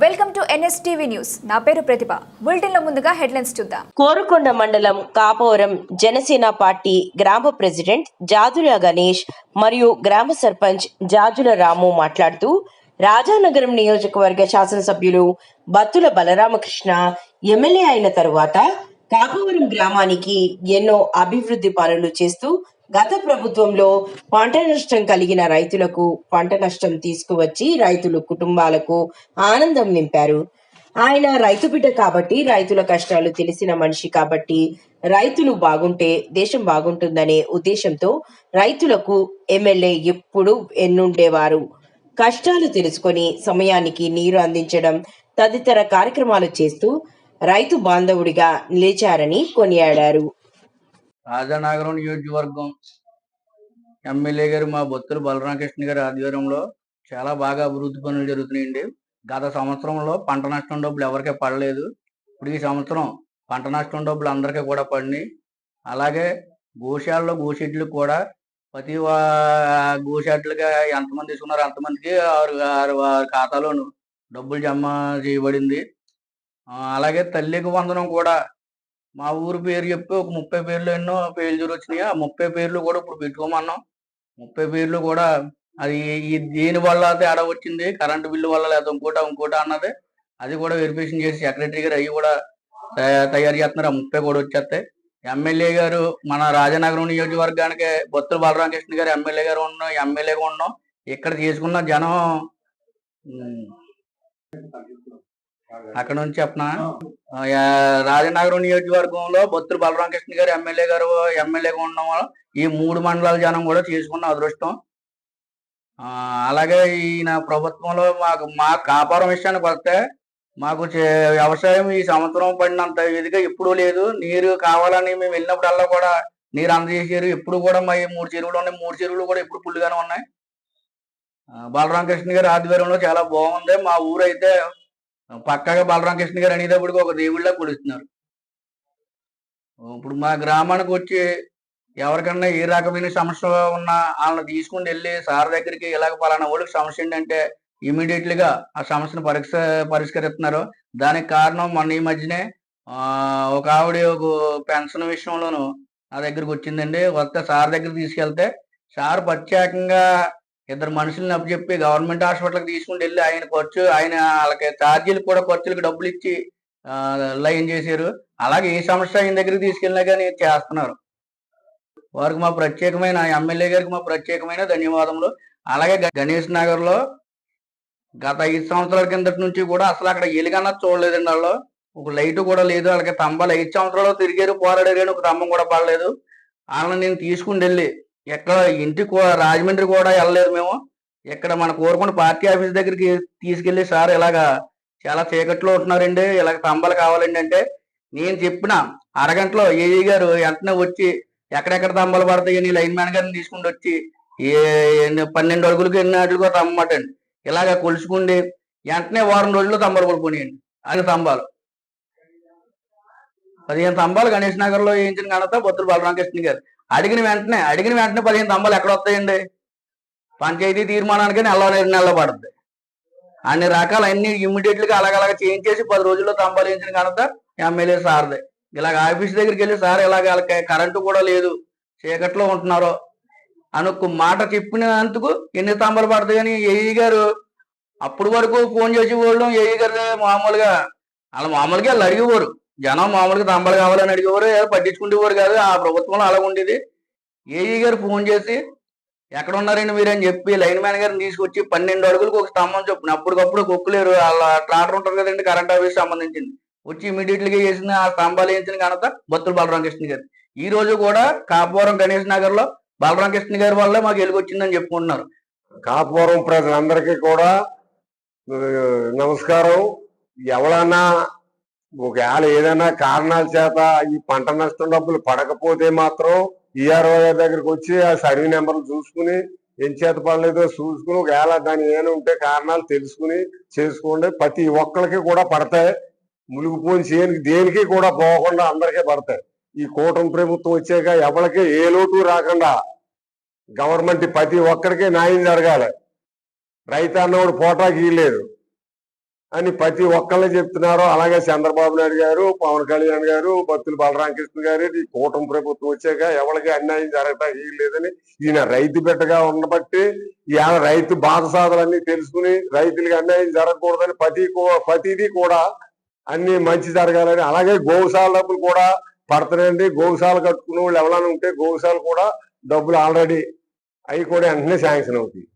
Welcome to NSTV news. నా పేరు ప్రతిభ. బులెటిన్లో ముందుగా హెడ్లైన్స్ చూద్దాం. కోరుకొండ మండలం కాపవరం జనసేన పార్టీ గ్రామ ప్రెసిడెంట్ జాజుల గణేష్ మరియు గ్రామ సర్పంచ్ జాజుల రాము మాట్లాడుతూ రాజానగరం నియోజకవర్గ శాసనసభ్యులు బత్తుల బలరామకృష్ణ ఎమ్మెల్యే అయిన తరువాత కాపవరం గ్రామానికి ఎన్నో అభివృద్ధి పనులు చేస్తూ గత ప్రభుత్వంలో పంట నష్టం కలిగిన రైతులకు పంట నష్టం తీసుకువచ్చి రైతుల కుటుంబాలకు ఆనందం నింపారు. ఆయన రైతు బిడ్డ కాబట్టి, రైతుల కష్టాలు తెలిసిన మనిషి కాబట్టి, రైతులు బాగుంటే దేశం బాగుంటుందనే ఉద్దేశంతో రైతులకు ఎమ్మెల్యే ఎప్పుడు ఎన్నుండేవారు. కష్టాలు తెలుసుకొని సమయానికి నీరు అందించడం తదితర కార్యక్రమాలు చేస్తూ రైతు బాంధవుడిగా నిలిచారని కొనియాడారు. రాజానగరం నియోజకవర్గం ఎమ్మెల్యే గారు మా బొత్తుల బలరామకృష్ణ గారి ఆధ్వర్యంలో చాలా బాగా అభివృద్ధి పనులు జరుగుతున్నాయండి. గత సంవత్సరంలో పంట నష్టం డబ్బులు ఎవరికీ పడలేదు. ఇప్పుడు ఈ సంవత్సరం పంట నష్టం డబ్బులు అందరికీ కూడా పడినాయి. అలాగే గోశాలలో గోషెడ్లకు కూడా ప్రతి గోషెడ్లకి ఎంతమంది తీసుకున్నారో అంతమందికి వారి ఖాతాలోను డబ్బులు జమ చేయబడింది. అలాగే తల్లికి వందనం కూడా మా ఊరు పేరు చెప్పి ఒక 30 పేర్లు ఎన్నో పేర్లు వచ్చినాయి. ఆ 30 పేర్లు కూడా ఇప్పుడు పెట్టుకోమన్నాం. 30 పేర్లు కూడా అది దేని వల్ల తేడా వచ్చింది, కరెంటు బిల్లు వల్ల లేదా ఇంకోటి అన్నది అది కూడా వెరిఫికేషన్ చేసి సెక్రటరీ గారు అవి కూడా తయారు చేస్తున్నారు. ఆ 30 కూడా వచ్చేస్తాయి. ఎమ్మెల్యే గారు మన రాజానగరం నియోజకవర్గానికి బొత్తుల బలరామకృష్ణ గారు ఎమ్మెల్యేగా ఉన్నాం. ఇక్కడ తీసుకున్న జనం అక్కడ నుంచి చెప్పనా, రాజానగరం నియోజకవర్గంలో బొత్తుల బలరామకృష్ణ గారు ఎమ్మెల్యేగా ఉండడం వల్ల ఈ 3 మండలాల జనం కూడా చేసుకున్న అదృష్టం. అలాగే ఈయన ప్రభుత్వంలో మా కాపురం విషయానికి వస్తే మాకు వ్యవసాయం ఈ సంవత్సరం పడినంత ఇదిగా ఎప్పుడూ లేదు. నీరు కావాలని మేము వెళ్ళినప్పుడల్లా కూడా నీరు అందజేసారు. ఎప్పుడు కూడా మా 3 చెరువులు ఉన్నాయి. 3 చెరువులు కూడా ఎప్పుడు ఫుల్గానే ఉన్నాయి. బలరామకృష్ణ గారి ఆధ్వర్యంలో చాలా బాగుంది. మా ఊరు అయితే పక్కగా బలరామకృష్ణ గారు అనేటప్పటికి ఒక దేవుళ్ళ కొలుస్తున్నారు. ఇప్పుడు మా గ్రామానికి వచ్చి ఎవరికన్నా ఏ రకమైన సమస్య ఉన్నా వాళ్ళని తీసుకుని వెళ్ళి సార్ దగ్గరికి ఇలాగ పలానా వాళ్ళకి సమస్య ఏంటంటే ఇమీడియట్లీగా ఆ సమస్యను పరిష్కరిస్తున్నారు. దానికి కారణం మొన్న ఈ మధ్యనే ఒక ఆవిడ ఒక పెన్షన్ విషయంలోనూ నా దగ్గరికి వచ్చిందండి. వస్తే సార్ దగ్గరికి తీసుకెళ్తే సార్ ప్రత్యేకంగా 2 మనుషులను అప్పచెప్పి గవర్నమెంట్ హాస్పిటల్కి తీసుకుని వెళ్ళి ఆయన వాళ్ళకి ఛార్జీలు కూడా ఖర్చులకు డబ్బులు ఇచ్చి లైన్ చేశారు. అలాగే ఏ సమస్య ఆయన దగ్గరికి తీసుకెళ్ళినా కానీ చేస్తున్నారు. వారికి మా ప్రత్యేకమైన ఎమ్మెల్యే గారికి మా ప్రత్యేకమైన ధన్యవాదములు. అలాగే గణేష్ నగర్ లో గత 5 సంవత్సరాల కిందటి నుంచి కూడా అసలు అక్కడ ఎలుగన్నా చూడలేదండి. వాళ్ళు ఒక లైట్ కూడా లేదు. వాళ్ళకి స్తంభాలు 5 సంవత్సరాలు తిరిగారు, పోరాడారు కానీ ఒక స్తంభం కూడా పడలేదు. వాళ్ళని నేను తీసుకుని వెళ్ళి ఎక్కడ ఇంటికి రాజమండ్రి కూడా వెళ్ళలేదు మేము. ఇక్కడ మన కోరుకొండ పార్టీ ఆఫీస్ దగ్గరికి తీసుకెళ్లి సార్ ఇలాగా చాలా చీకట్లో ఉంటున్నారండి, ఇలాగ స్తంభాలు కావాలండి అంటే నేను చెప్పిన అరగంటలో ఏఈ గారు వెంటనే వచ్చి ఎక్కడెక్కడ స్తంభాలు పడతాయని లైన్ మ్యాన్ గారిని తీసుకుని వచ్చి 12 అడుగులకి ఎన్ని అడుగులు తమ్మమాట అండి ఇలాగ కొలుసుకుండి వెంటనే వారం రోజుల్లో స్తంభాలు పడిపోయాయండి. అది స్తంభాలు 15 స్తంభాలు గణేష్ నగర్ లో వేయించిన ఘనత బొత్తుల బలరామకృష్ణ గారు. అడిగిన వెంటనే 15 స్తంభాలు ఎక్కడ వస్తాయండి? పంచాయతీ తీర్మానానికి నెల పడుతుంది. అన్ని రకాల అన్ని ఇమ్మీడియట్లీగా అలాగలాగా చేయించేసి 10 రోజుల్లో స్తంభాలు వేయించిన ఘనత ఎమ్మెల్యే సార్దే. ఇలాగ ఆఫీస్ దగ్గరికి వెళ్ళి సార్ ఇలాగ వాళ్ళకి కరెంటు కూడా లేదు, చీకట్లో ఉంటున్నారో అని ఒక మాట చెప్పినందుకు ఎన్ని స్తంభాలు పడతాయని ఏఈ గారు అప్పటి వరకు ఫోన్ చేసి వాళ్ళు ఏఈ గారు మామూలుగా వాళ్ళు అడిగేవారు. జనం మామూలుగా స్తంభాలు కావాలని అడిగేవారు, పట్టించుకుంటేవారు కాదు. ఆ ప్రభుత్వంలో అలా ఉండేది. ఏఈ గారు ఫోన్ చేసి ఎక్కడ ఉన్నారండి మీరు అని చెప్పి లైన్ మ్యాన్ గారిని తీసుకొచ్చి 12 అడుగులకు ఒక స్తంభం చొప్పున అప్పటికప్పుడు కొక్కులేరు వాళ్ళ ట్రాక్టర్ ఉంటుంది కదండి, కరెంట్ ఆఫీస్ సంబంధించింది, వచ్చి ఇమీడియట్లీగా చేసిన ఆ స్తంభాలు వేయించిన ఘనత బొత్తుల బలరామకృష్ణ గారు. ఈ రోజు కూడా కాపువరం గణేష్ నగర్ లో బలరామకృష్ణ గారి వల్ల మాకు వెలుగొచ్చిందని చెప్పుకుంటున్నారు. కాపువరం ప్రజలందరికీ కూడా నమస్కారం. ఎవరన్నా ఒకవేళ ఏదైనా కారణాల చేత ఈ పంట నష్టం డబ్బులు పడకపోతే మాత్రం ఈఆర్ఓ దగ్గరికి వచ్చి ఆ సర్వే నెంబర్లు చూసుకుని ఏం చేత పడలేదో చూసుకుని ఒకవేళ దాని ఏమైనా ఉంటే కారణాలు తెలుసుకుని చేసుకోండి. ప్రతి ఒక్కరికి కూడా పడతాయి. మునిగిపోయిన చేయనికి దేనికి కూడా పోకుండా అందరికీ పడతాయి. ఈ కూటమి ప్రభుత్వం వచ్చాక ఎవరికి ఏ లోటు రాకుండా గవర్నమెంట్ ప్రతి ఒక్కరికి న్యాయం జరగాలి. రైతు అన్నవాడు పోటాకి లేదు. అని ప్రతి ఒక్కళ్ళు చెప్తున్నారు. అలాగే చంద్రబాబు నాయుడు గారు, పవన్ కళ్యాణ్ గారు, బత్తుల బలరామకృష్ణ గారు, ఈ కూటమి ప్రభుత్వం వచ్చాక ఎవరికి అన్యాయం జరగటానికి లేదని ఈయన రైతు బిడ్డగా ఉండబట్టి ఈయన రైతు బాధసాధలన్నీ తెలుసుకుని రైతులకి అన్యాయం జరగకూడదని ప్రతిదీ కూడా అన్ని మంచి జరగాలని, అలాగే గోశాల డబ్బులు కూడా పడతాయండి. గోశాల కట్టుకునే వాళ్ళు ఎవరైనా ఉంటే గోశాల కూడా డబ్బులు ఆల్రెడీ అవి కూడా వెంటనే శాంక్షన్ అవుతాయి.